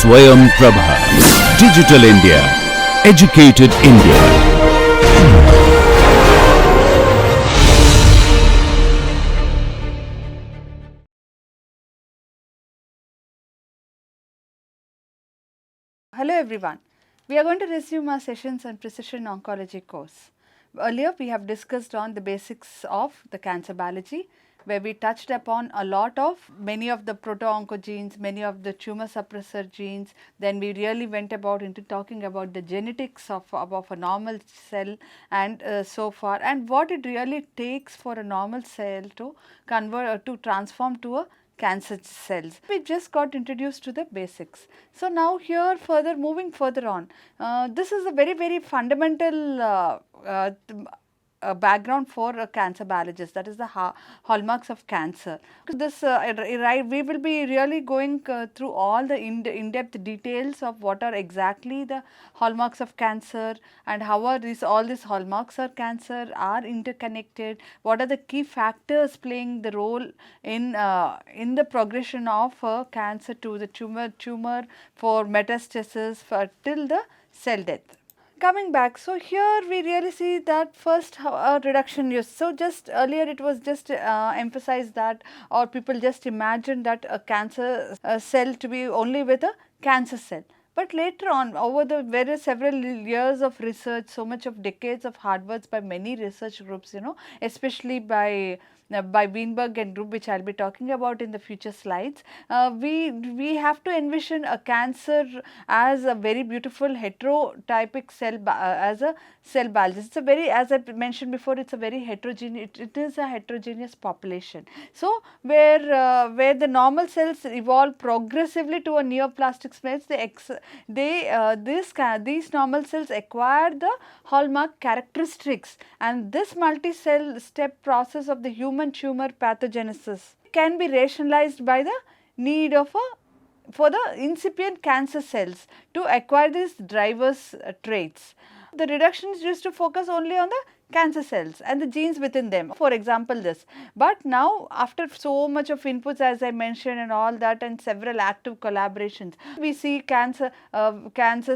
Swayam Prabha. Digital India. Educated India. Hello everyone. We are going to resume our sessions on precision oncology course. Earlier we have discussed on the basics of the cancer biology, where we touched upon a lot of many of the proto-oncogenes, many of the tumor suppressor genes. Then we really went about into talking about the genetics of a normal cell and so far, and what it really takes for a normal cell to convert to transform to a cancer cells. We just got introduced to the basics. So now here moving further on, this is a very fundamental background for a cancer biologist, that is the hallmarks of cancer. This we will be really going through all the in-depth details of what are exactly the hallmarks of cancer and how are all these hallmarks of cancer are interconnected, what are the key factors playing the role in the progression of cancer to the tumor for metastasis till the cell death. Coming back, so here we really see that first reduction use. So just earlier it was just emphasized that, or people just imagined that a cancer cell to be only with a cancer cell. But later on, over the several years of research, so much of decades of hard works by many research groups, especially by Weinberg and group, which I'll be talking about in the future slides, we have to envision a cancer as a very beautiful heterotypic cell as a cell biologist. It's a very, as I mentioned before, it's a very heterogeneous. It is a heterogeneous population. So where the normal cells evolve progressively to a neoplastic space, these normal cells acquire the hallmark characteristics, and this multi-cell step process of the human tumor pathogenesis can be rationalized by the need of for the incipient cancer cells to acquire these drivers traits. The reductions used to focus only on the cancer cells and the genes within them, for example this. But now after so much of inputs, as I mentioned, and all that, and several active collaborations, we see cancer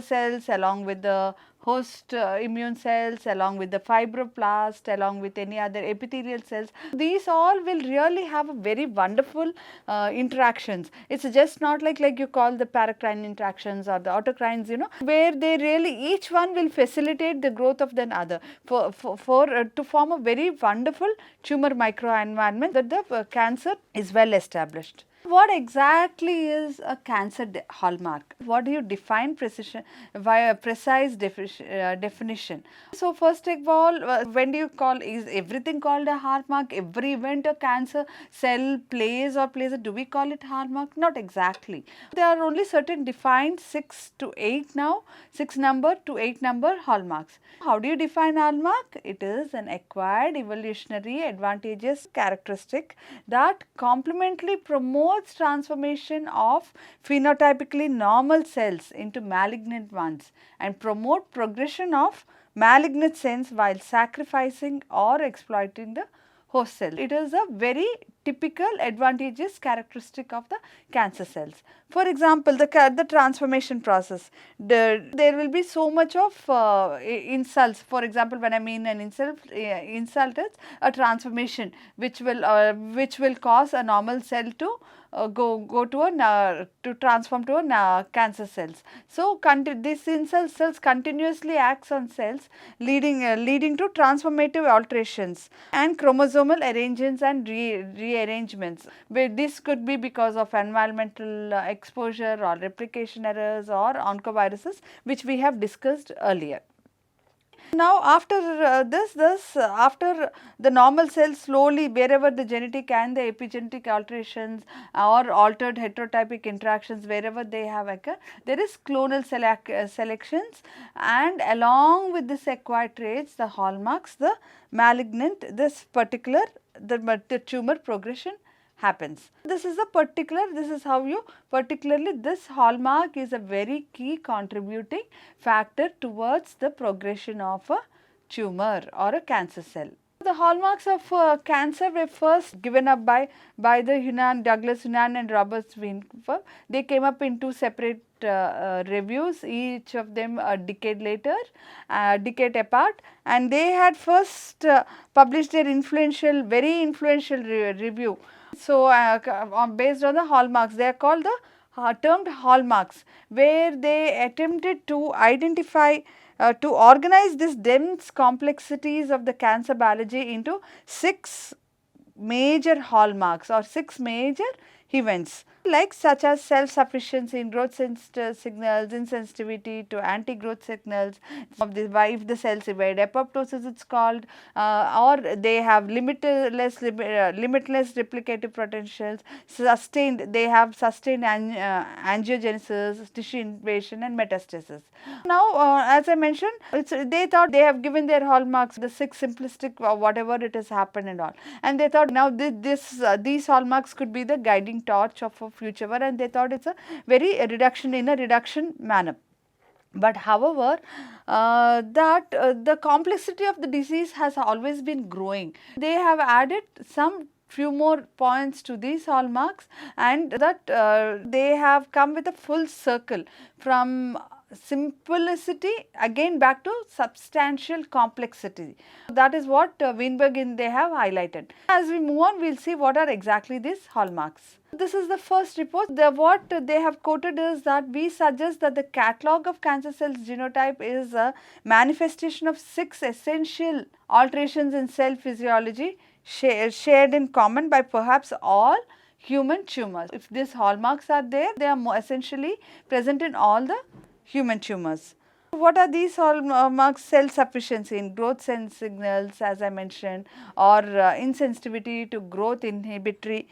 cells along with the host immune cells, along with the fibroblast, along with any other epithelial cells. These all will really have a very wonderful interactions. It's just not like you call the paracrine interactions or the autocrines, where they really, each one will facilitate the growth of the other to form a very wonderful tumor microenvironment that the cancer is well established. What exactly is a cancer hallmark? What do you define precision via precise definition? So first of all, when do you call, is everything called a hallmark? Every event a cancer cell plays, do we call it hallmark? Not exactly. There are only certain defined 6 to 8 number hallmarks. How do you define hallmark? It is an acquired evolutionary advantageous characteristic that complementally promotes transformation of phenotypically normal cells into malignant ones and promote progression of malignant cells while sacrificing or exploiting the host cell. It is a very typical advantageous characteristic of the cancer cells. For example, the transformation process, there will be so much of insults. For example, when I mean an insult is a transformation which will cause a normal cell to to transform to a cancer cells. So this insult cells continuously acts on cells, leading to transformative alterations and chromosomal arrangements and rearrangements. This could be because of environmental exposure or replication errors or oncoviruses, which we have discussed earlier. Now after after the normal cells slowly, wherever the genetic and the epigenetic alterations or altered heterotypic interactions, wherever they have occurred, there is clonal selections, and along with this acquired traits, the hallmarks, the malignant, the tumor progression happens. This is how particularly this hallmark is a very key contributing factor towards the progression of a tumor or a cancer cell. The hallmarks of cancer were first given up by the Douglas Hunan and Robert Swinford. They came up in two separate reviews, each of them a decade later, decade apart, and they had first published their very influential review. So, based on the hallmarks, they are called the termed hallmarks, where they attempted to identify to organize this dense complexities of the cancer biology into 6 major hallmarks or 6 major events, like such as self-sufficiency in growth signals, insensitivity to anti-growth signals of the if the cells divide, apoptosis it's called, or they have limitless replicative potentials, they have sustained angiogenesis, tissue invasion and metastasis. Now, as I mentioned, they thought they have given their hallmarks, the 6 simplistic whatever it has happened and all, and they thought now these hallmarks could be the guiding torch of a future work, and they thought it's a very reduction manner. But however, the complexity of the disease has always been growing. They have added some few more points to these hallmarks, and that they have come with a full circle from simplicity again back to substantial complexity. That is what Weinberg they have highlighted. As we move on, we will see what are exactly these hallmarks. This is the first report. What they have quoted is that we suggest that the catalog of cancer cells genotype is a manifestation of 6 essential alterations in cell physiology shared in common by perhaps all human tumors. If these hallmarks are there, they are essentially present in all the human tumors. What are these hallmarks? Cell sufficiency in growth signals, as I mentioned, or insensitivity to growth inhibitory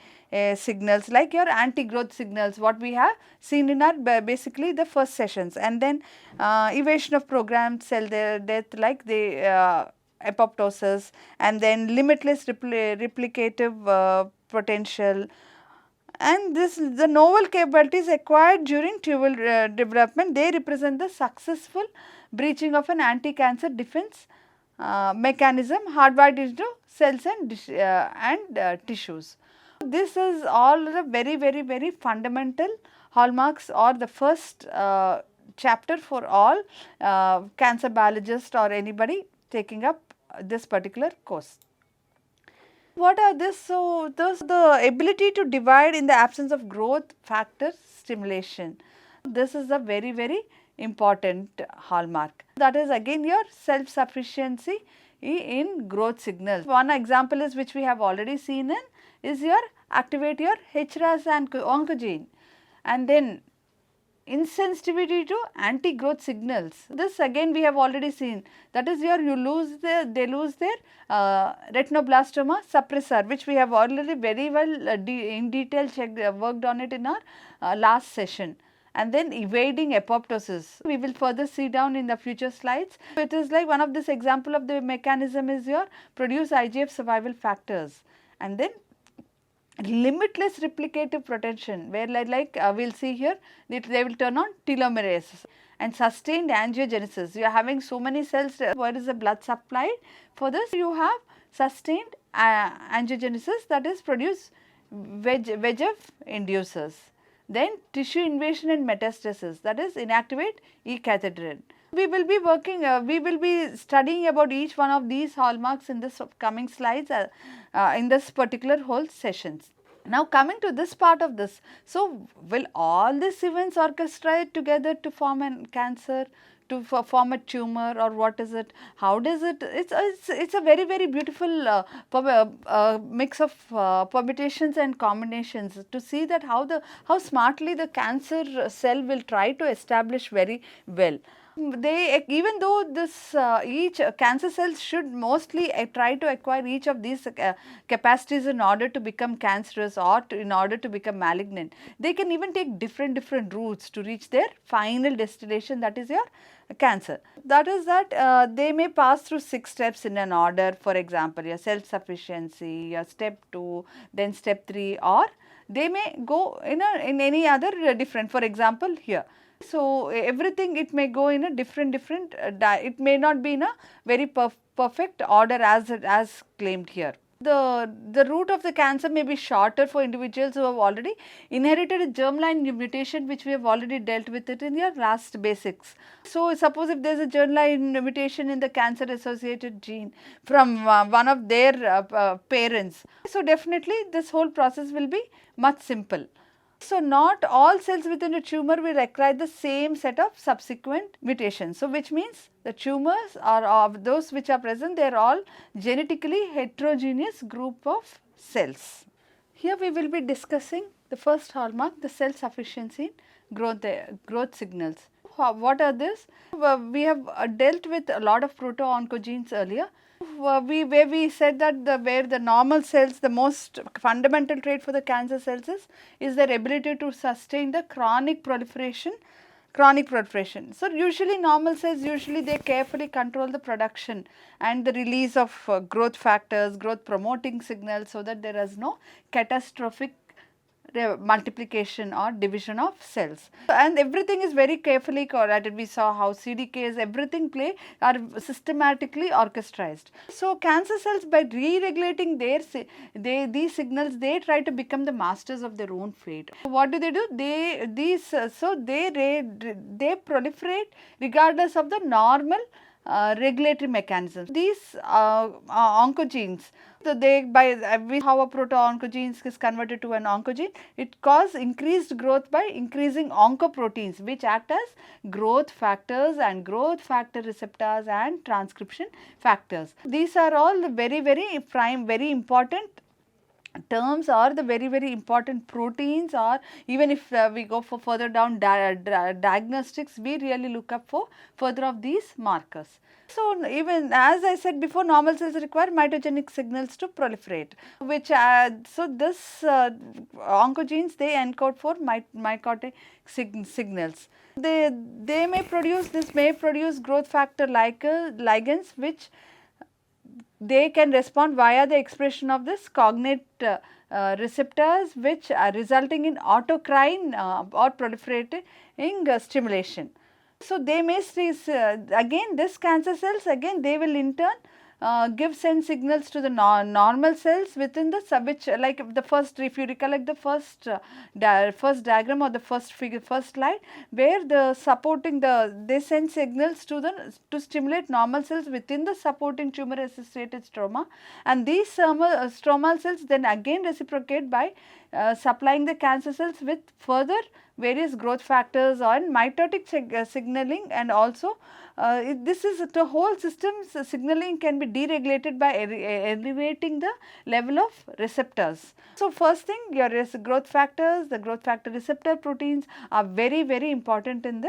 signals like your anti-growth signals, what we have seen in our basically the first sessions, and then evasion of programmed cell death like the apoptosis, and then limitless replicative potential. And the novel capabilities acquired during tumor development, they represent the successful breaching of an anti-cancer defense mechanism hardwired into cells and tissues. This is all the very fundamental hallmarks or the first chapter for all cancer biologists or anybody taking up this particular course. What are this? So, the ability to divide in the absence of growth factor stimulation. This is a very important hallmark. That is again your self-sufficiency in growth signals. One example is which we have already seen in is your activate your HRAS and oncogene, and then insensitivity to anti-growth signals. This again we have already seen, that is your they lose their retinoblastoma suppressor, which we have already very well in detail worked on it in our last session. And then evading apoptosis, we will further see down in the future slides. It is like one of this example of the mechanism is your produce IGF survival factors, and then limitless replicative potential, where we will see here they will turn on telomerase, and sustained angiogenesis. You are having so many cells, where is the blood supply? For this you have sustained angiogenesis, that is produce VEGF inducers. Then tissue invasion and metastasis, that is inactivate E-cathedral. We will be working, we will be studying about each one of these hallmarks in this coming slides in this particular whole sessions. Now coming to this part of this, so will all these events orchestrate together to form a cancer, to form a tumor, or what is it? How does it? It's a very beautiful mix of permutations and combinations to see that how smartly the cancer cell will try to establish very well. They, even though this each cancer cells should mostly try to acquire each of these capacities in order to become cancerous or in order to become malignant, they can even take different routes to reach their final destination, that is your cancer. That is that they may pass through 6 steps in an order. For example, your self-sufficiency, your step 2, then step 3, or they may go in any other different. For example, here So everything, it may go in a different it may not be in a very perfect order as claimed here. The route of the cancer may be shorter for individuals who have already inherited a germline mutation, which we have already dealt with it in your last basics. So suppose if there is a germline mutation in the cancer associated gene from one of their parents, so definitely this whole process will be much simple. So not all cells within a tumor will acquire the same set of subsequent mutations. So which means the tumors are of those which are present, they are all genetically heterogeneous group of cells. Here we will be discussing the first hallmark, the cell sufficiency in growth signals. What are this? We have dealt with a lot of proto-oncogenes earlier. Where we said that where the normal cells, the most fundamental trait for the cancer cells is their ability to sustain the chronic proliferation. So usually normal cells, they carefully control the production and the release of growth factors, growth promoting signals, so that there is no catastrophic multiplication or division of cells, and everything is very carefully coordinated. We saw how CDKs, everything are systematically orchestrated. So cancer cells, by re-regulating these signals, they try to become the masters of their own fate. What do? They proliferate regardless of the normal regulatory mechanisms. These oncogenes, so how a proto-oncogene is converted to an oncogene, it causes increased growth by increasing oncoproteins, which act as growth factors and growth factor receptors and transcription factors. These are all the very important terms, or the very important proteins, or even if we go for further down diagnostics, we really look up for further of these markers. So even as I said before, normal cells require mitogenic signals to proliferate, which so this oncogenes, they encode for mitotic signals. They may produce growth factor like ligands, which they can respond via the expression of this cognate receptors, which are resulting in autocrine or proliferating stimulation. So they may again this cancer cells, again they will in turn send signals to the normal cells within the which, like the first, if you recollect the first diagram or the first slide, where they send signals to stimulate normal cells within the supporting tumor associated stroma, and these stromal cells then again reciprocate by supplying the cancer cells with further various growth factors and mitotic signaling, and also this is the whole system's signaling can be deregulated by elevating the level of receptors. So first thing, your growth factors, the growth factor receptor proteins are very important in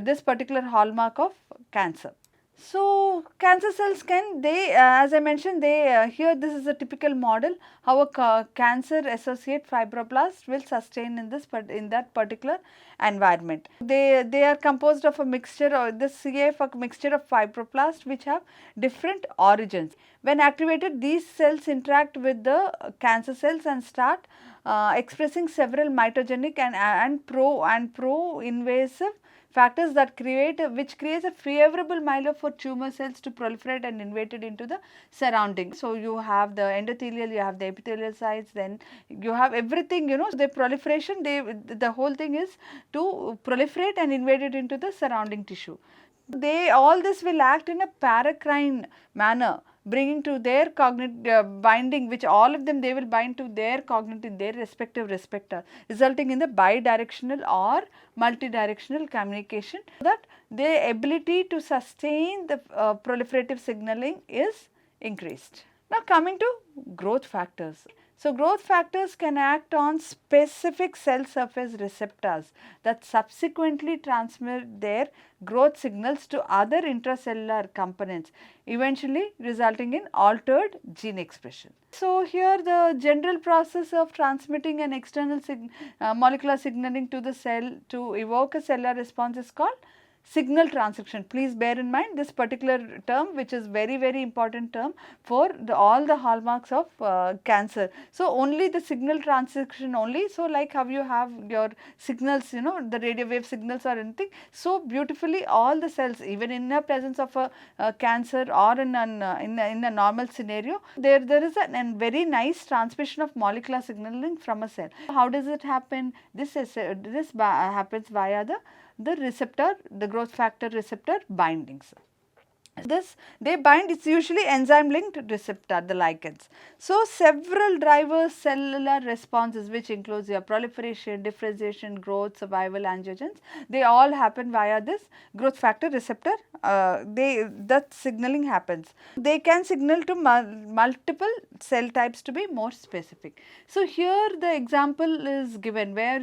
this particular hallmark of cancer. So cancer cells as I mentioned, here this is a typical model how a cancer associate fibroblast will sustain in that particular environment. They are composed of a mixture, or the CF, a mixture of fibroblasts which have different origins. When activated, these cells interact with the cancer cells and start expressing several mitogenic and pro-invasive factors that creates a favorable milieu for tumor cells to proliferate and invade it into the surrounding. So you have the endothelial, you have the epithelial sites, then you have everything, the proliferation, the whole thing is to proliferate and invade it into the surrounding tissue. All this will act in a paracrine manner, bringing to their cognate binding, which all of them they will bind to their cognate in their respective receptor, resulting in the bidirectional or multidirectional communication, so that their ability to sustain the proliferative signaling is increased. Now coming to growth factors. So growth factors can act on specific cell surface receptors that subsequently transmit their growth signals to other intracellular components, eventually resulting in altered gene expression. So here the general process of transmitting an external molecular signaling to the cell to evoke a cellular response is called signal transcription. Please bear in mind this particular term, which is very, very important term for all the hallmarks of cancer. So, only the signal transcription only. So, like how you have your signals, the radio wave signals or anything. So, beautifully all the cells, even in the presence of a cancer or in a normal scenario, there is a very nice transmission of molecular signaling from a cell. How does it happen? This happens via the receptor, the growth factor receptor bindings. This they bind, it's usually enzyme linked receptor, the ligands. So, several drivers cellular responses, which includes your proliferation, differentiation, growth, survival, angiogens, they all happen via this growth factor receptor. That signaling happens. They can signal to multiple cell types, to be more specific. So, here the example is given where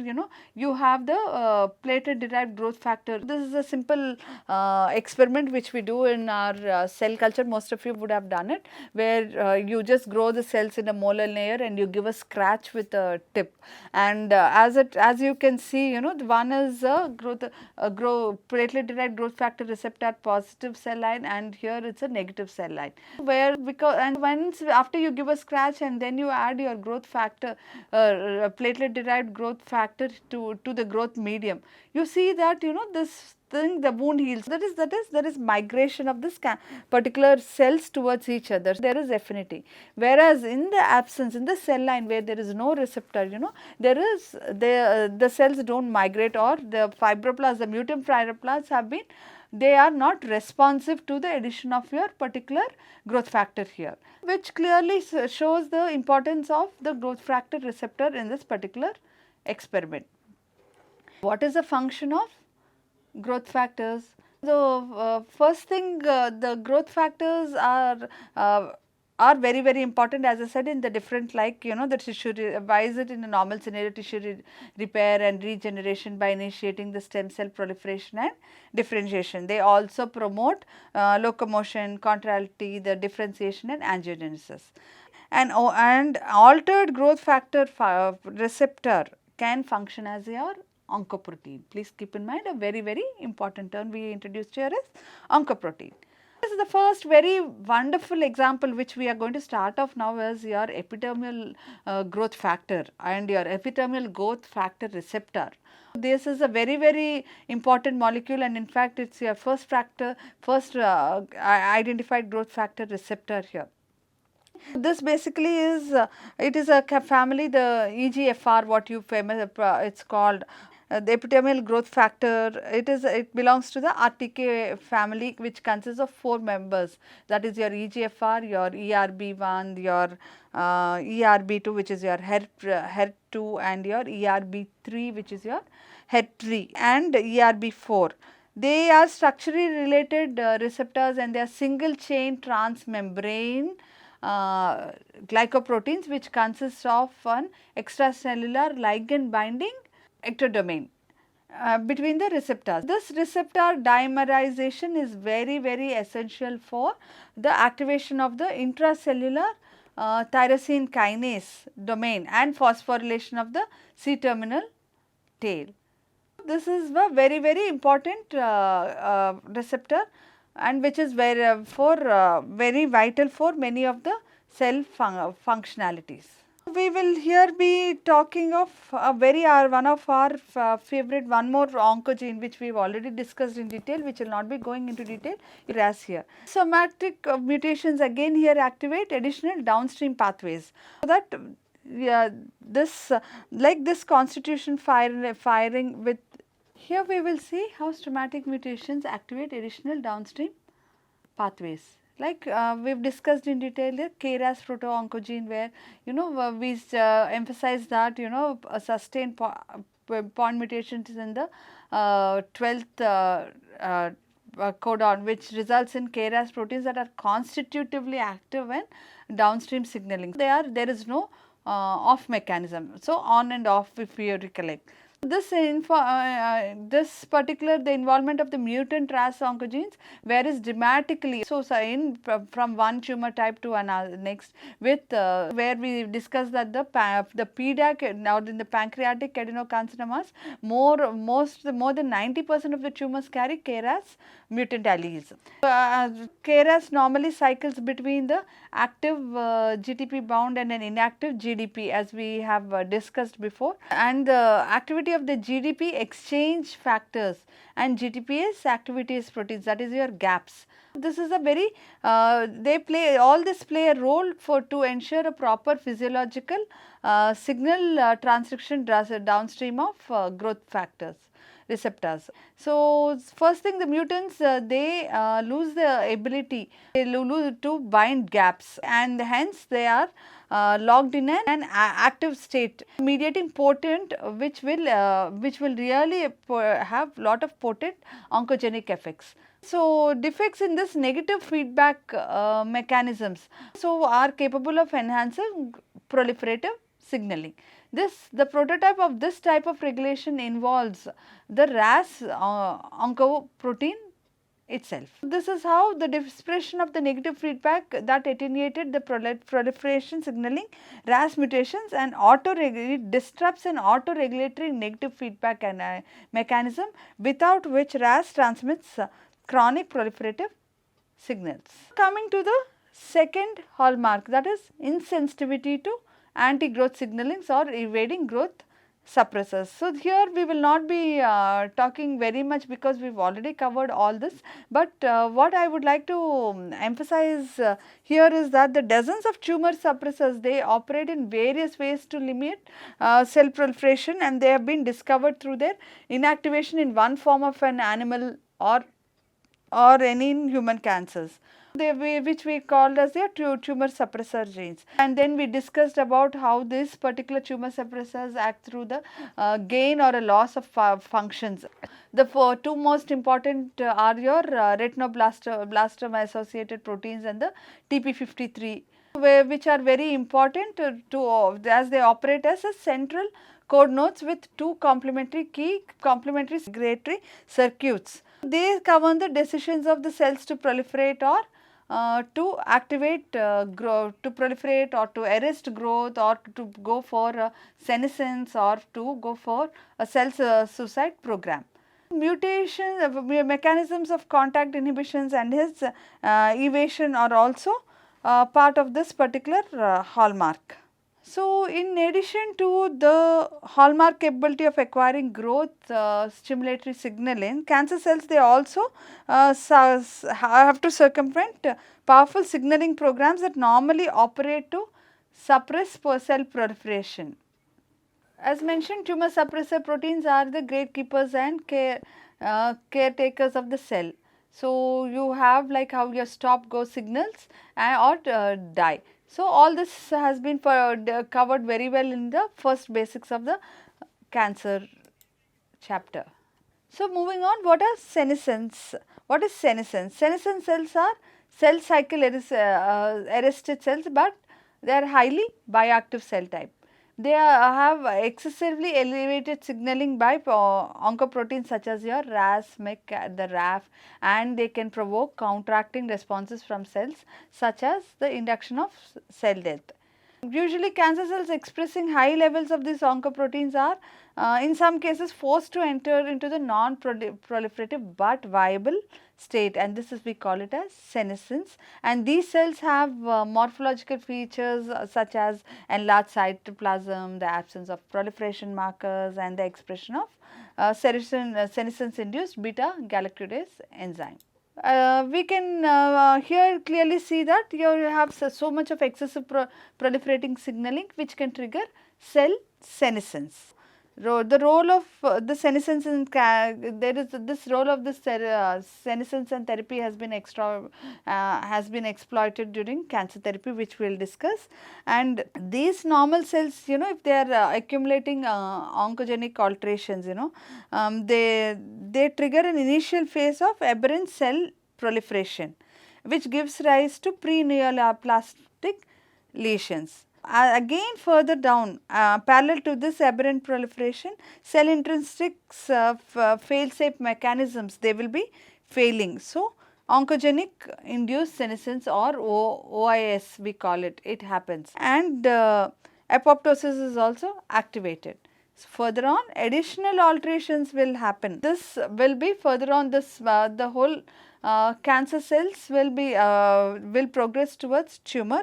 you have the platelet derived growth factor. This is a simple experiment which we do in our cell culture. Most of you would have done it, where you just grow the cells in a molar layer and you give a scratch with a tip, and as you can see, the one is a platelet derived growth factor receptor positive cell line, and here it's a negative cell line, where once after you give a scratch and then you add your growth factor, platelet derived growth factor to the growth medium, you see that this thing, the wound heals. That is there is migration of this particular cells towards each other. There is affinity. Whereas in the absence, in the cell line where there is no receptor, there is the cells don't migrate, or the fibroblasts, the mutant fibroblasts they are not responsive to the addition of your particular growth factor here, which clearly shows the importance of the growth factor receptor in this particular experiment. What is the function of growth factors? So, first thing, the growth factors are very, very important, as I said, in the different, like the tissue, why is it in a normal scenario tissue repair and regeneration by initiating the stem cell proliferation and differentiation. They also promote locomotion, contractility, the differentiation and angiogenesis. And altered growth factor receptor can function as your oncoprotein. Please keep in mind, a very, very important term we introduced here is oncoprotein. This is the first very wonderful example which we are going to start off now is your epidermal growth factor and your epidermal growth factor receptor. This is a very, very important molecule, and in fact it is your first identified growth factor receptor here. This basically is it is a family, the EGFR, what you it's called the epidermal growth factor. It belongs to the RTK family, which consists of 4 members, that is your EGFR, your ERB1, your ERB2, which is your HER2, and your ERB3, which is your HER3, and ERB4. They are structurally related receptors, and they are single chain transmembrane glycoproteins, which consists of an extracellular ligand binding ectodomain between the receptors. This receptor dimerization is very, very essential for the activation of the intracellular tyrosine kinase domain and phosphorylation of the C-terminal tail. This is a very, very important receptor, and which is very vital for many of the cell functionalities. We will here be talking of one of our favorite, one more oncogene which we have already discussed in detail, which will not be going into detail, as here. Somatic mutations again here activate additional downstream pathways, so that this constitution firing with. Here we will see how somatic mutations activate additional downstream pathways. Like we have discussed in detail the KRAS proto-oncogene, where we emphasize that a sustained point mutations in the 12th codon, which results in KRAS proteins that are constitutively active when downstream signaling. There is no off mechanism. So, on and off, if you recollect. This particular the involvement of the mutant RAS oncogenes varies dramatically. From one tumor type to another next, with where we discussed that the PDAC now in the pancreatic adenocarcinomas, more than 90% of the tumors carry KRAS mutant alleles. KRAS normally cycles between the active GTP bound and an inactive GDP, as we have discussed before, and the activity of the GDP exchange factors and GTPase activities proteins, that is your gaps. This is a very this play a role for to ensure a proper physiological signal transcription downstream of growth factors receptors. So, first thing, the mutants they lose the ability lose to bind gaps, and hence they are locked in an active state, mediating potent which will really have lot of potent oncogenic effects. So, defects in this negative feedback mechanisms are capable of enhancing proliferative signaling. The prototype of this type of regulation involves the RAS oncoprotein itself. This is how the expression of the negative feedback that attenuated the proliferation signaling RAS mutations and it disrupts an auto-regulatory negative feedback mechanism, without which RAS transmits chronic proliferative signals. Coming to the second hallmark, that is insensitivity to anti-growth signalings or evading growth suppressors. So, here we will not be talking very much because we have already covered all this, but what I would like to emphasize here is that the dozens of tumor suppressors, they operate in various ways to limit cell proliferation, and they have been discovered through their inactivation in one form of an animal or any in human cancers, which we called as the tumor suppressor genes. And then we discussed about how these particular tumor suppressors act through the gain or a loss of functions. The two most important are your retinoblastoma associated proteins and the TP53, which are very important as they operate as a central code nodes with two complementary regulatory circuits. They govern the decisions of the cells to proliferate or to activate growth, to proliferate or to arrest growth, or to go for senescence, or to go for a cell suicide program. Mutations, mechanisms of contact inhibitions and his evasion are also part of this particular hallmark. So, in addition to the hallmark capability of acquiring growth stimulatory signaling, cancer cells, they also have to circumvent powerful signaling programs that normally operate to suppress cell proliferation. As mentioned, tumor suppressor proteins are the gatekeepers and caretakers of the cell. So, you have like how your stop go signals or die. So, all this has been covered very well in the first basics of the cancer chapter. So, moving on, what are senescence? What is senescence? Senescence cells are cell cycle arrested cells, but they are highly bioactive cell type. They have excessively elevated signaling by oncoproteins such as your RAS, MEK, the RAF, and they can provoke counteracting responses from cells such as the induction of cell death. Usually cancer cells expressing high levels of these oncoproteins are in some cases forced to enter into the non-proliferative but viable state, and this is we call it as senescence, and these cells have morphological features such as enlarged cytoplasm, the absence of proliferation markers, and the expression of senescence induced beta galactidase enzyme. We can here clearly see that you have so much of excessive proliferating signaling which can trigger cell senescence. The role of the senescence in there is this role of this senescence and therapy has been exploited during cancer therapy, which we will discuss. And these normal cells, if they are accumulating oncogenic alterations, they trigger an initial phase of aberrant cell proliferation, which gives rise to pre-neoplastic lesions. Again further down, parallel to this aberrant proliferation, cell intrinsics fail-safe mechanisms, they will be failing. So, oncogenic induced senescence or OIS we call it, it happens, and apoptosis is also activated. So, further on additional alterations will happen. This will be further on, this the whole cancer cells will progress towards tumor,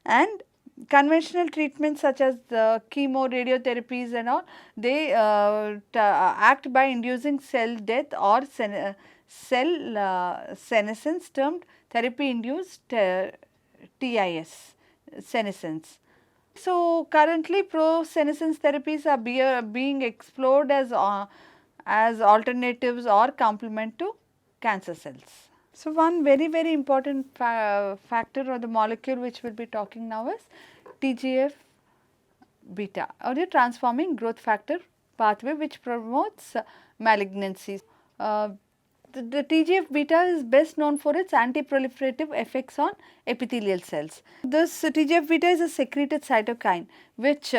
and conventional treatments such as the chemo, radiotherapies and all, they act by inducing cell death or cell senescence, termed therapy induced TIS, senescence. So, currently pro-senescence therapies are being explored as alternatives or complement to cancer cells. So, one very important factor or the molecule which we will be talking now is TGF beta, or the transforming growth factor pathway, which promotes malignancies. The TGF beta is best known for its anti-proliferative effects on epithelial cells. This TGF beta is a secreted cytokine which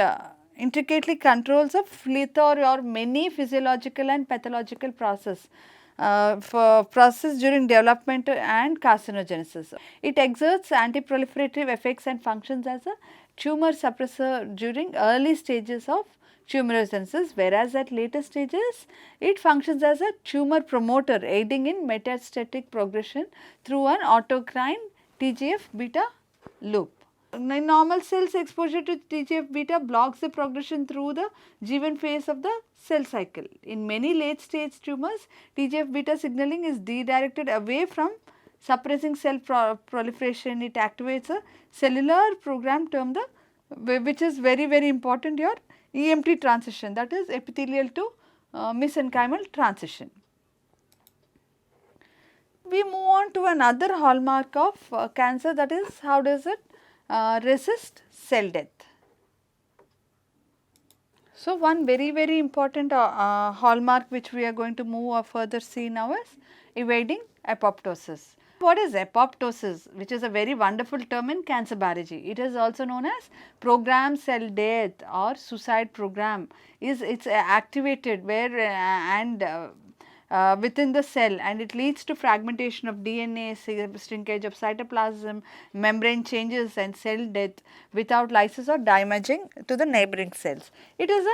intricately controls a plethora or many physiological and pathological process during development and carcinogenesis. It exerts anti-proliferative effects and functions as a tumor suppressor during early stages of tumorigenesis, whereas at later stages it functions as a tumor promoter, aiding in metastatic progression through an autocrine TGF beta loop. In normal cells, exposure to TGF beta blocks the progression through the G1 phase of the cell cycle. In many late stage tumors, TGF beta signaling is redirected away from suppressing cell proliferation. It activates a cellular program termed which is very important, your EMT transition, that is epithelial to mesenchymal transition. We move on to another hallmark of cancer, that is how does it resist cell death. So, one very important hallmark which we are going to move or further see now is evading apoptosis. What is apoptosis, which is a very wonderful term in cancer biology? It is also known as programmed cell death or suicide program. It's activated where within the cell, and it leads to fragmentation of DNA, shrinkage of cytoplasm, membrane changes and cell death without lysis or damaging to the neighboring cells. It is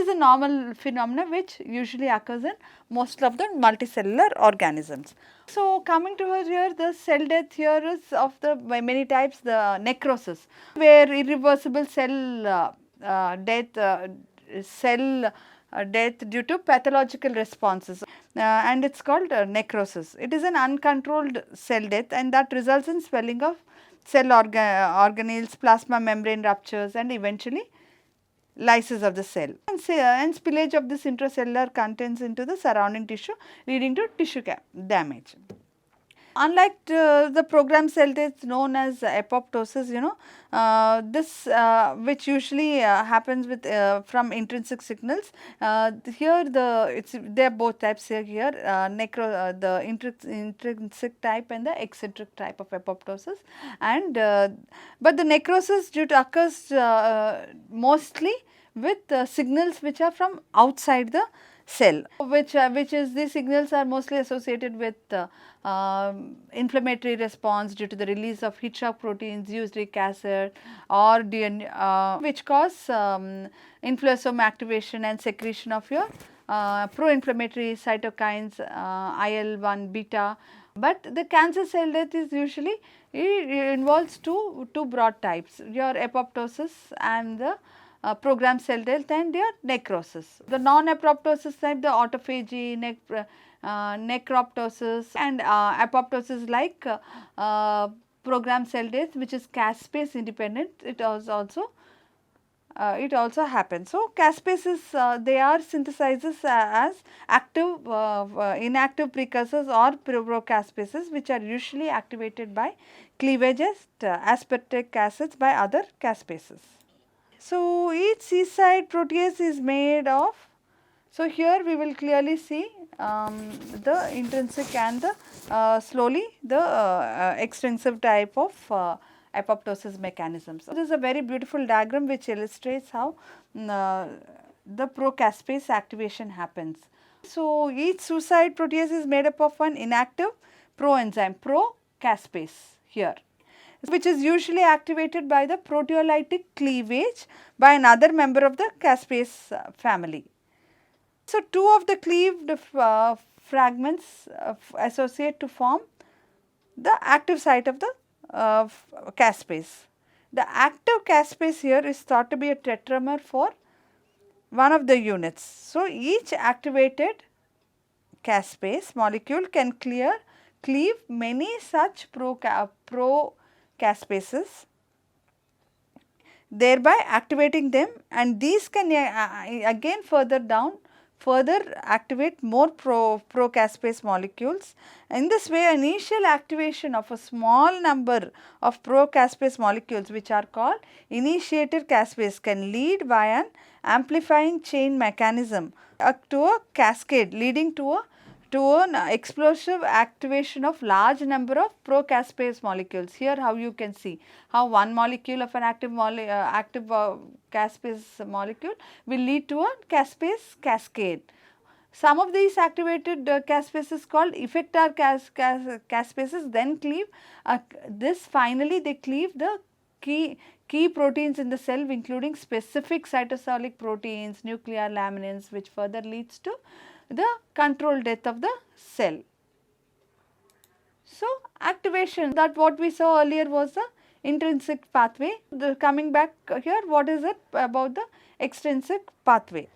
a normal phenomena which usually occurs in most of the multicellular organisms. So, coming to here, the cell death here is of the by many types. The necrosis, where irreversible cell death due to pathological responses, and it is called necrosis. It is an uncontrolled cell death, and that results in swelling of cell organelles, plasma membrane ruptures, and eventually lysis of the cell, and spillage of this intracellular contents into the surrounding tissue, leading to tissue damage. Unlike the programmed cell death known as apoptosis, this which usually happens with from intrinsic signals. Here there are both types here. The intrinsic type and the eccentric type of apoptosis, and but the necrosis occurs mostly with signals which are from outside the cell, which is these signals are mostly associated with inflammatory response due to the release of heat shock proteins, uric acid or DNA, which cause influenceome activation and secretion of your pro-inflammatory cytokines, IL-1 beta. But the cancer cell death is usually, it involves two broad types, your apoptosis and the programmed cell death and your necrosis. The non-apoptosis type, the autophagy, necroptosis, and apoptosis like programmed cell death, which is caspase independent. It also happens. So, caspases they are synthesizes as active inactive precursors or procaspases, which are usually activated by cleavage as aspartic acids by other caspases. So, each seaside protease is made of, so here we will clearly see the intrinsic and the slowly the extrinsic type of apoptosis mechanisms. So, this is a very beautiful diagram which illustrates how the procaspase activation happens. So, each suicide protease is made up of one inactive proenzyme, procaspase here, which is usually activated by the proteolytic cleavage by another member of the caspase family. So, two of the cleaved fragments associate to form the active site of the caspase. The active caspase here is thought to be a tetramer for one of the units. So, each activated caspase molecule can cleave many such procaspases, thereby activating them, and these can again further activate more procaspase molecules. In this way, initial activation of a small number of procaspase molecules, which are called initiator caspase, can lead by an amplifying chain mechanism to a cascade, leading to an explosive activation of large number of procaspase molecules. Here how you can see how one molecule of an active caspase molecule will lead to a caspase cascade. Some of these activated caspases called effector caspases then cleave finally they cleave the key proteins in the cell, including specific cytosolic proteins, nuclear laminins, which further leads to the controlled death of the cell. So, activation, that what we saw earlier was the intrinsic pathway. Coming back here, what is it about the extrinsic pathway?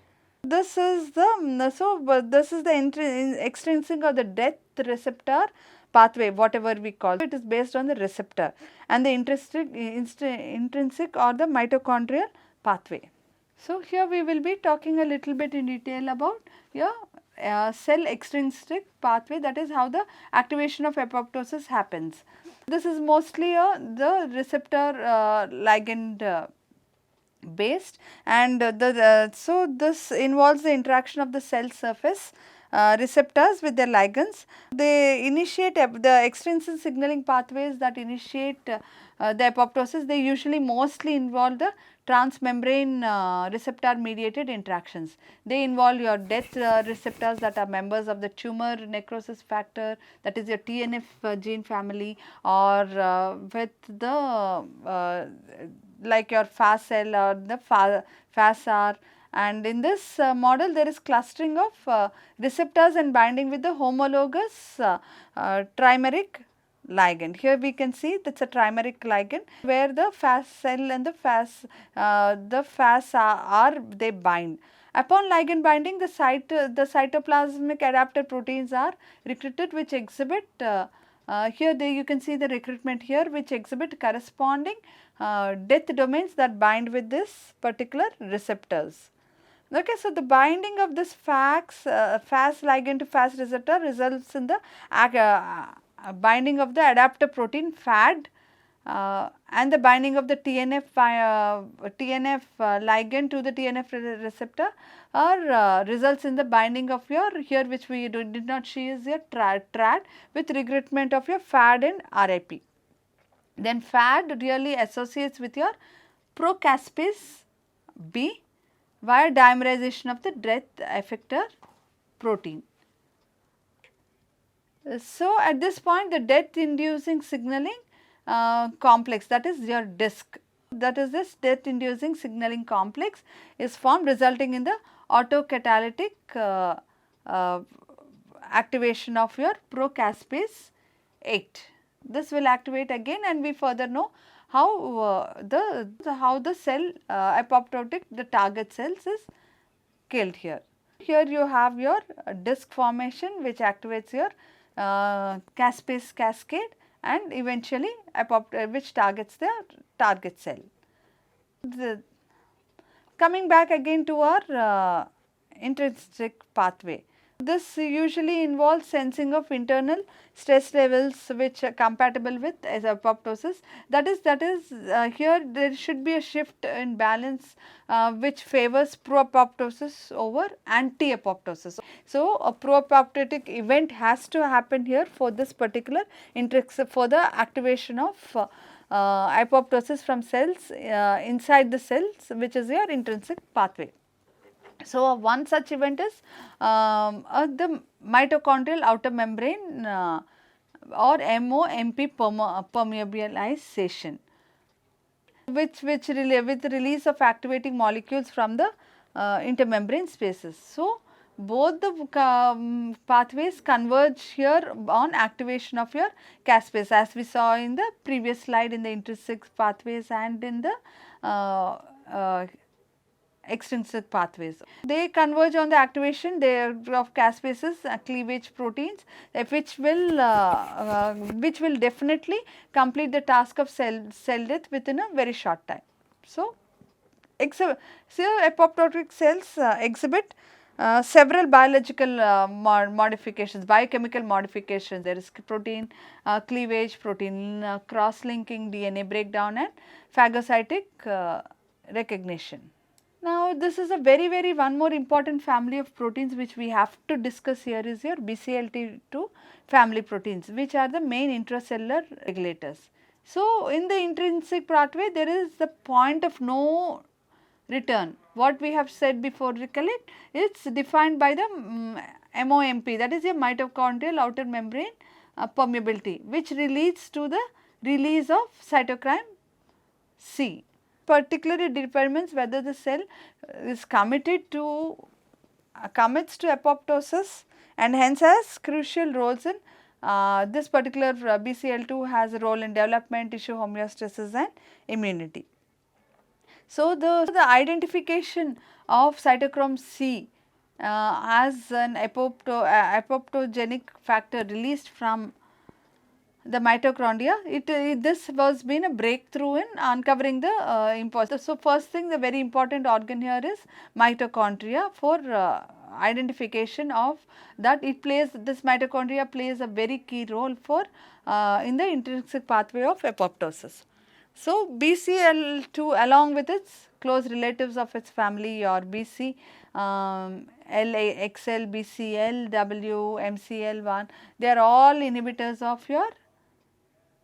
This is the extrinsic or the death receptor pathway, whatever we call it, is based on the receptor, and the intrinsic or the mitochondrial pathway. So, here we will be talking a little bit in detail about your cell extrinsic pathway, that is how the activation of apoptosis happens. This is mostly the receptor ligand based, and so this involves the interaction of the cell surface receptors with their ligands. They initiate the extrinsic signaling pathways that initiate the apoptosis. They usually mostly involve the transmembrane receptor mediated interactions. They involve your death receptors that are members of the tumor necrosis factor, that is your TNF gene family, or with the like your FAS cell or the FASR. And in this model, there is clustering of receptors and binding with the homologous trimeric ligand. Here we can see that's a trimeric ligand where the FAS cell and the FAS are they bind. Upon ligand binding, the cytoplasmic adapter proteins are recruited, which exhibit here you can see the recruitment here, which exhibit corresponding death domains that bind with this particular receptors. Okay, so the binding of this FAS ligand to FAS receptor results in the binding of the adapter protein FAD and the binding of the TNF ligand to the TNF receptor results in the binding of your here, which we did not see, is your TRAD with recruitment of your FAD and RIP. Then FAD really associates with your procaspase B via dimerization of the death effector protein. So, at this point the death inducing signaling complex, that is your DISC, that is this death inducing signaling complex is formed, resulting in the autocatalytic activation of your procaspase 8. This will activate again, and we further know how the cell apoptotic, the target cells, is killed here. Here you have your disc formation, which activates your caspase cascade, and eventually which targets the target cell. Coming back again to our intrinsic pathway. This usually involves sensing of internal stress levels which are compatible with apoptosis. That is here there should be a shift in balance which favors pro-apoptosis over anti-apoptosis. So, a pro-apoptotic event has to happen here for this particular for the activation of apoptosis from cells inside the cells, which is your intrinsic pathway. So, one such event is the mitochondrial outer membrane or MOMP permeabilization, with release of activating molecules from the intermembrane spaces. So, both the pathways converge here on activation of your caspase, as we saw in the previous slide in the intrinsic pathways and in the extrinsic pathways. They converge on the activation of caspases, cleavage proteins, which will definitely complete the task of cell death within a very short time. So, apoptotic cells exhibit several biological modifications, biochemical modifications. There is protein cleavage, protein cross-linking, DNA breakdown, and phagocytic recognition. Now, this is a very one more important family of proteins which we have to discuss here is your BCL2 family proteins, which are the main intracellular regulators. So, in the intrinsic pathway there is the point of no return. What we have said before, recollect, it is defined by the MOMP, that is your mitochondrial outer membrane permeability, which leads to the release of cytochrome C. Particularly determines whether the cell is commits to apoptosis, and hence has crucial roles in this particular BCL2 has a role in development, tissue homeostasis and immunity. So, the identification of cytochrome C as an apoptogenic factor released from the mitochondria, this was been a breakthrough in uncovering the imposter. So, first thing, the very important organ here is mitochondria for identification of that. This mitochondria plays a very key role for in the intrinsic pathway of apoptosis. So, BCL2 along with its close relatives of its family or BC, LAXL, BCL, W, MCL1, they are all inhibitors of your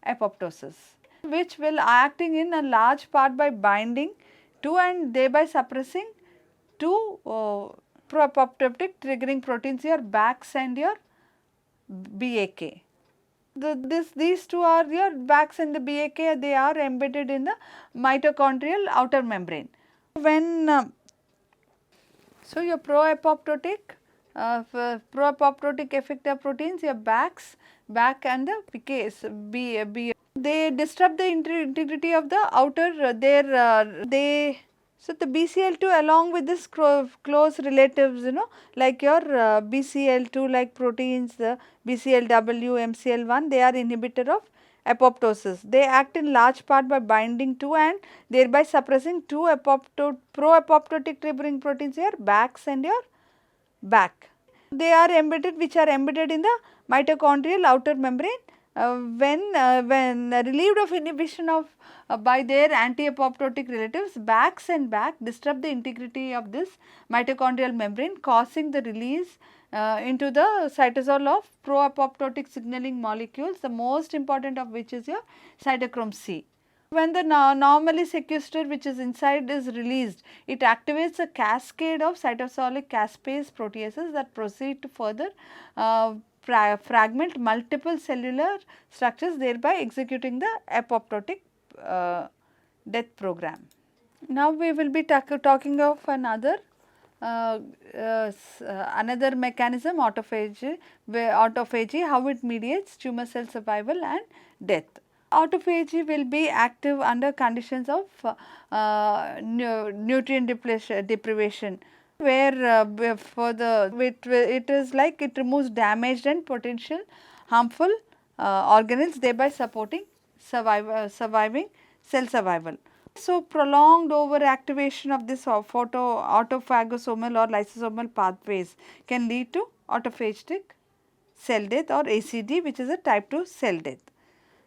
apoptosis, which will acting in a large part by binding to and thereby suppressing two pro-apoptotic triggering proteins, your BAX and your BAK. These two are your BAX and the BAK, they are embedded in the mitochondrial outer membrane. When so your pro-apoptotic effector proteins, your BAX and the PKs, they disrupt the integrity of the outer so the BCL2 along with this close relatives, like your BCL2 like proteins, the BCLW, MCL1, they are inhibitor of apoptosis. They act in large part by binding to and thereby suppressing two pro-apoptotic triggering proteins, your BAX and your BAK. They are embedded, which are embedded in the mitochondrial outer membrane. When relieved of inhibition of by their anti-apoptotic relatives, BAX and BAK disrupt the integrity of this mitochondrial membrane, causing the release into the cytosol of pro-apoptotic signaling molecules, the most important of which is your cytochrome C. When the normally sequester which is inside is released, it activates a cascade of cytosolic caspase proteases that proceed to further fragment multiple cellular structures, thereby executing the apoptotic death program. Now, we will be talking of another mechanism, autophagy, how it mediates tumor cell survival and death. Autophagy will be active under conditions of nutrient deprivation, where it is like it removes damaged and potential harmful organelles, thereby supporting surviving cell survival. So, prolonged overactivation of this autophagosomal or lysosomal pathways can lead to autophagic cell death or ACD, which is a type 2 cell death.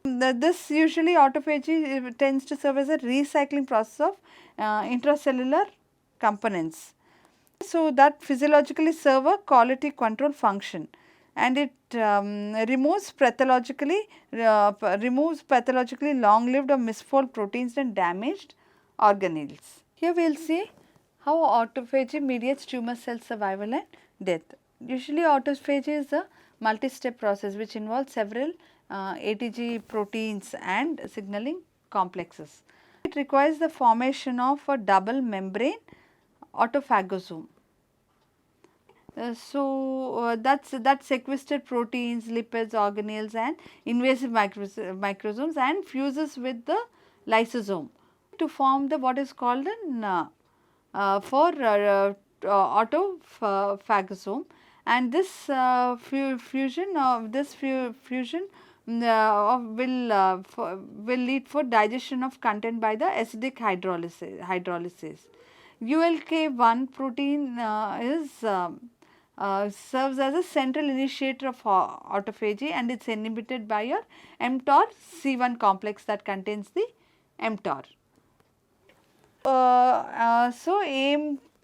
This usually autophagy tends to serve as a recycling process of intracellular components, so that physiologically serve a quality control function. and it removes pathologically long-lived or misfold proteins and damaged organelles. Here we will see how autophagy mediates tumor cell survival and death. Usually autophagy is a multi-step process which involves several ATG proteins and signaling complexes. It requires the formation of a double membrane autophagosome. That sequestered proteins, lipids, organelles and invasive microsomes and fuses with the lysosome to form the what is called an autophagosome, and this fusion will lead for digestion of content by the acidic hydrolysis. ULK1 protein serves as a central initiator of autophagy, and it is inhibited by your mTOR C1 complex that contains the mTOR.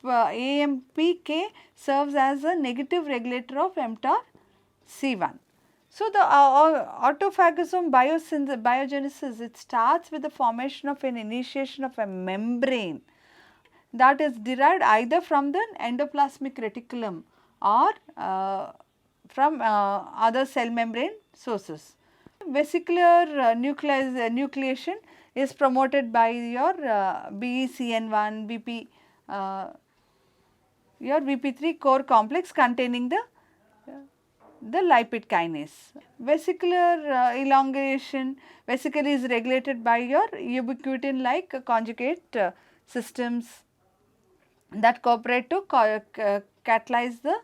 AMPK serves as a negative regulator of mTOR C1. So, the autophagosome biogenesis, it starts with the formation of an initiation of a membrane that is derived either from the endoplasmic reticulum or from other cell membrane sources. Vesicular nucleation is promoted by your BECN1, your BP3 core complex containing the lipid kinase. Vesicular elongation, vesicle is regulated by your ubiquitin like conjugate systems that cooperate to catalyze the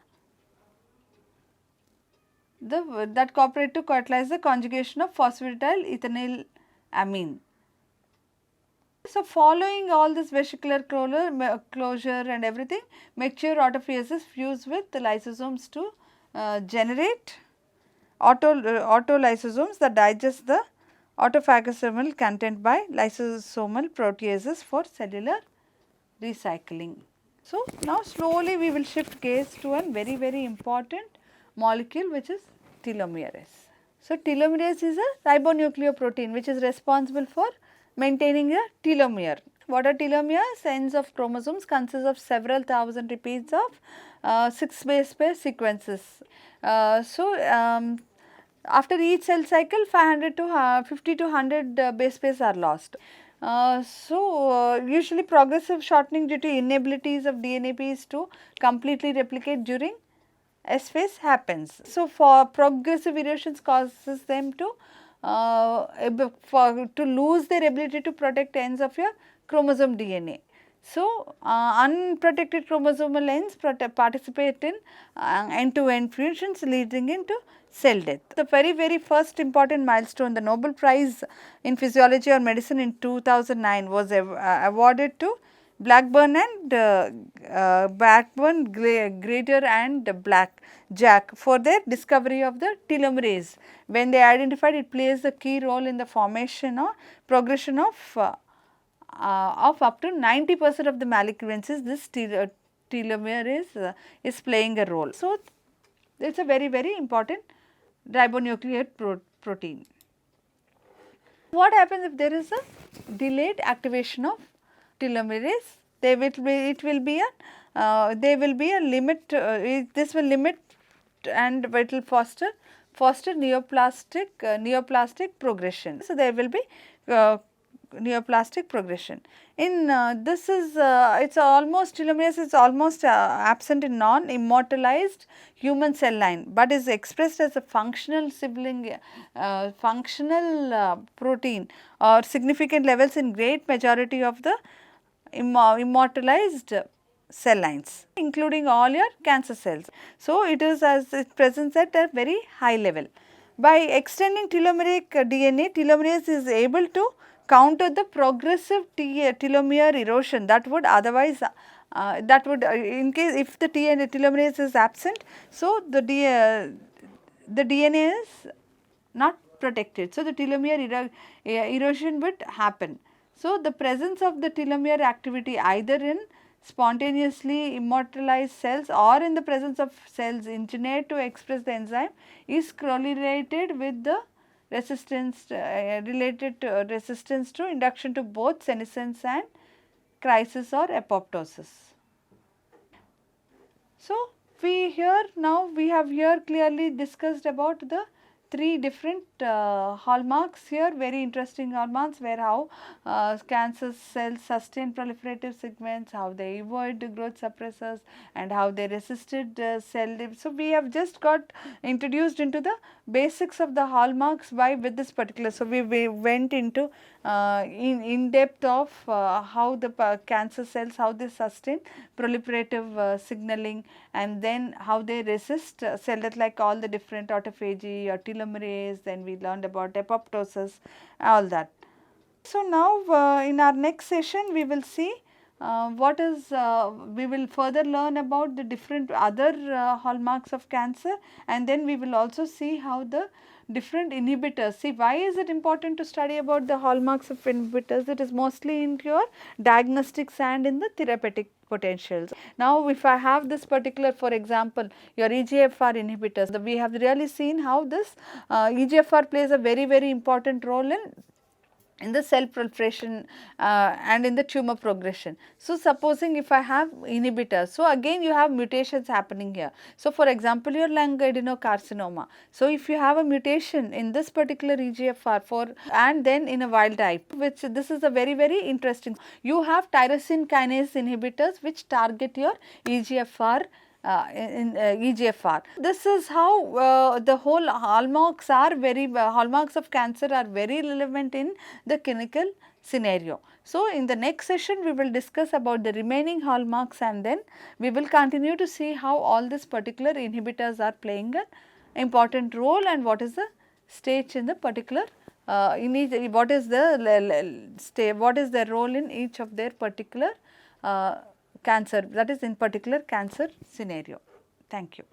conjugation of phosphatidylethanylamine. ethynylamine. So, following all this vesicular closure and everything, mature autophages fuse with the lysosomes to generate autolysosomes that digest the autophagosomal content by lysosomal proteases for cellular recycling. So, now slowly we will shift gears to a very important molecule which is telomerase. So, telomerase is a ribonucleoprotein which is responsible for maintaining a telomere. What are telomeres? Ends of chromosomes consist of several thousand repeats of 6 base pair sequences. After each cell cycle 500 to 50 to 100 base pairs are lost. Usually progressive shortening due to inabilities of DNAPs to completely replicate during S phase happens. So, for progressive erosions causes them to lose their ability to protect ends of your chromosome DNA. So, unprotected chromosomal ends participate in end-to-end fusions leading into cell death. The very first important milestone, the Nobel Prize in Physiology or Medicine in 2009 was awarded to Blackburn, Grader and Jack for their discovery of the telomerase, when they identified it plays a key role in the formation or progression of up to 90% of the malignancies. This telomere is playing a role. So, it is a very important ribonucleate protein. What happens if there is a delayed activation of telomerase? There will be a limit. This will limit and it will foster neoplastic progression. So, there will be neoplastic progression. In this is it's almost telomerase is almost absent in non-immortalized human cell line, but is expressed as a functional sibling protein or significant levels in great majority of the immortalized cell lines, including all your cancer cells. So, it is as it presents at a very high level. By extending telomeric DNA, telomerase is able to counter the progressive telomere erosion that would otherwise in case if the telomerase is absent. So, the DNA is not protected. So, the telomere erosion would happen. So, the presence of the telomere activity either in spontaneously immortalized cells or in the presence of cells engineered to express the enzyme is correlated with the resistance related to resistance to induction to both senescence and crisis or apoptosis. So, we have here clearly discussed about the three different hallmarks here, very interesting hallmarks, where how cancer cells sustain proliferative segments, how they avoid the growth suppressors, and how they resisted cell div. So, we have just got introduced into the basics of the hallmarks by with this particular. So, we went into in depth of how the cancer cells, how they sustain proliferative signaling, and then how they resist cell death, like all the different autophagy or telomerase. Then we learned about apoptosis, all that. So, now in our next session we will see we will further learn about the different other hallmarks of cancer, and then we will also see how the different inhibitors. See, why is it important to study about the hallmarks of inhibitors? It is mostly in your diagnostics and in the therapeutic potentials. Now, if I have this particular, for example, your EGFR inhibitors, we have really seen how this EGFR plays a very important role in the cell proliferation and in the tumor progression. So, supposing if I have inhibitors, so again you have mutations happening here. So, for example, your lung adenocarcinoma. So, if you have a mutation in this particular EGFR4 and then in a wild type, which this is a very interesting, you have tyrosine kinase inhibitors which target your EGFR EGFR. This is how the whole hallmarks of cancer are very relevant in the clinical scenario. So, in the next session we will discuss about the remaining hallmarks, and then we will continue to see how all these particular inhibitors are playing an important role and what is the stage in the particular what is the role in each of their particular cancer, that is in particular cancer scenario. Thank you.